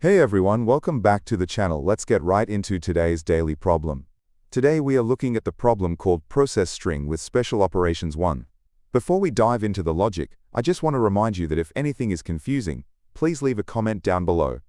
Hey everyone, welcome back to the channel. Let's get right into today's daily problem. Today we are looking at the problem called process string with special operations 1. Before we dive into the logic, I just want to remind you that if anything is confusing, please leave a comment down below.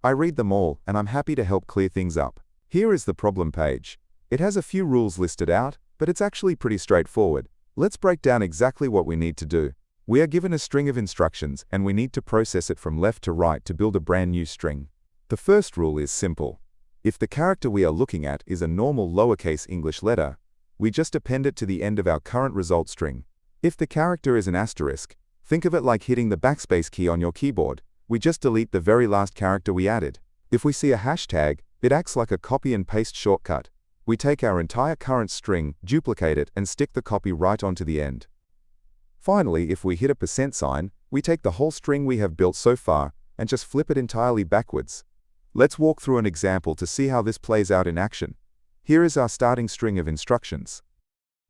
I read them all and I'm happy to help clear things up. Here is the problem page. It has a few rules listed out, but it's actually pretty straightforward. Let's break down exactly what we need to do. We are given a string of instructions and we need to process it from left to right to build a brand new string. The first rule is simple. If the character we are looking at is a normal lowercase English letter, we just append it to the end of our current result string. If the character is an asterisk, think of it like hitting the backspace key on your keyboard. We just delete the very last character we added. If we see a hashtag, it acts like a copy and paste shortcut. We take our entire current string, duplicate it, and stick the copy right onto the end. Finally, if we hit a %sign, we take the whole string we have built so far and just flip it entirely backwards. Let's walk through an example to see how this plays out in action. Here is our starting string of instructions.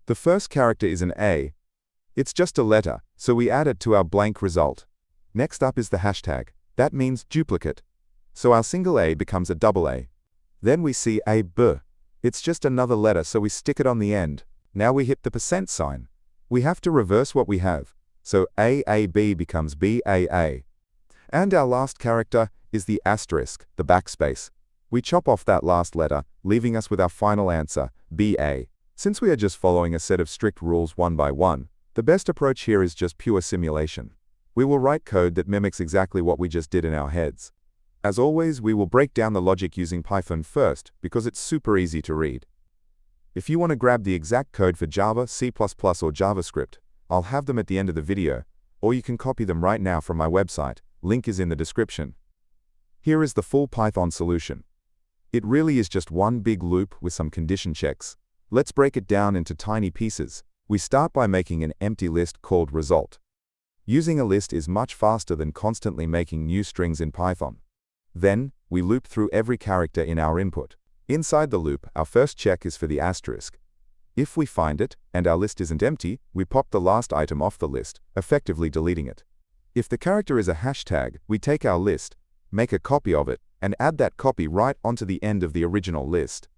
The first character is an A. It's just a letter, so we add it to our blank result. Next up is the hashtag. That means duplicate. So our single A becomes a double A. Then we see a B. It's just another letter, so we stick it on the end. Now we hit the %sign. We have to reverse what we have, so AAB becomes BAA. And our last character is the asterisk, the backspace. We chop off that last letter, leaving us with our final answer, BA. Since we are just following a set of strict rules one by one, the best approach here is just pure simulation. We will write code that mimics exactly what we just did in our heads. As always, we will break down the logic using Python first, because it's super easy to read. If you want to grab the exact code for Java, C++, or JavaScript, I'll have them at the end of the video, or you can copy them right now from my website. Link is in the description. Here is the full Python solution. It really is just one big loop with some condition checks. Let's break it down into tiny pieces. We start by making an empty list called result. Using a list is much faster than constantly making new strings in Python. Then, we loop through every character in our input. Inside the loop, our first check is for the asterisk. If we find it, and our list isn't empty, we pop the last item off the list, effectively deleting it. If the character is a hashtag, we take our list, make a copy of it, and add that copy right onto the end of the original list.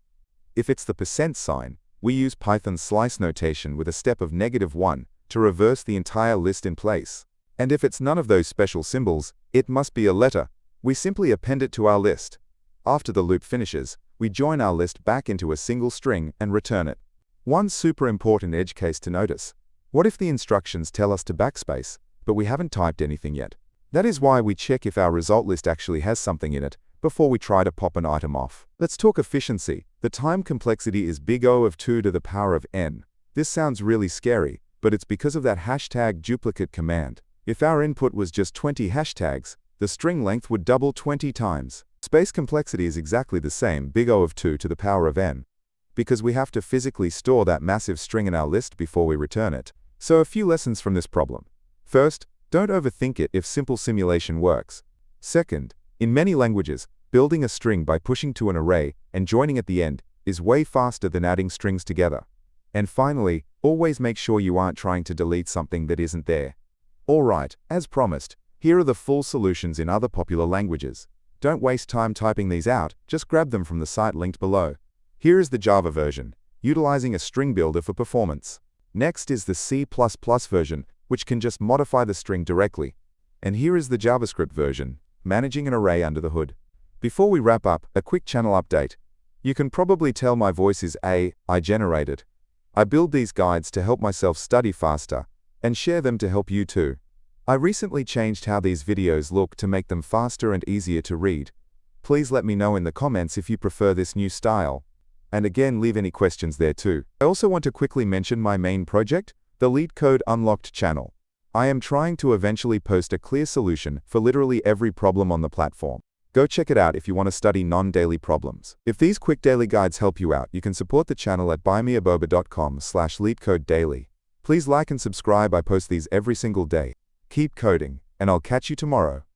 If it's the %sign, we use Python's slice notation with a step of -1 to reverse the entire list in place. And if it's none of those special symbols, it must be a letter. We simply append it to our list. After the loop finishes, we join our list back into a single string and return it. One super important edge case to notice. What if the instructions tell us to backspace, but we haven't typed anything yet? That is why we check if our result list actually has something in it before we try to pop an item off. Let's talk efficiency. The time complexity is big O of 2 to the power of n. This sounds really scary, but it's because of that hashtag duplicate command. If our input was just 20 hashtags, the string length would double 20 times. Space complexity is exactly the same, big O of 2 to the power of n, because we have to physically store that massive string in our list before we return it. So a few lessons from this problem. First, don't overthink it if simple simulation works. Second, in many languages, building a string by pushing to an array and joining at the end is way faster than adding strings together. And finally, always make sure you aren't trying to delete something that isn't there. Alright, as promised, here are the full solutions in other popular languages. Don't waste time typing these out, just grab them from the site linked below. Here is the Java version, utilizing a string builder for performance. Next is the C++ version, which can just modify the string directly. And here is the JavaScript version, managing an array under the hood. Before we wrap up, a quick channel update. You can probably tell my voice is I generated. I build these guides to help myself study faster, and share them to help you too. I recently changed how these videos look to make them faster and easier to read. Please let me know in the comments if you prefer this new style. And again, leave any questions there too. I also want to quickly mention my main project, the Leetcode Unlocked channel. I am trying to eventually post a clear solution for literally every problem on the platform. Go check it out if you want to study non-daily problems. If these quick daily guides help you out, you can support the channel at buymeaboba.com/leetcodedaily. Please like and subscribe. I post these every single day. Keep coding, and I'll catch you tomorrow.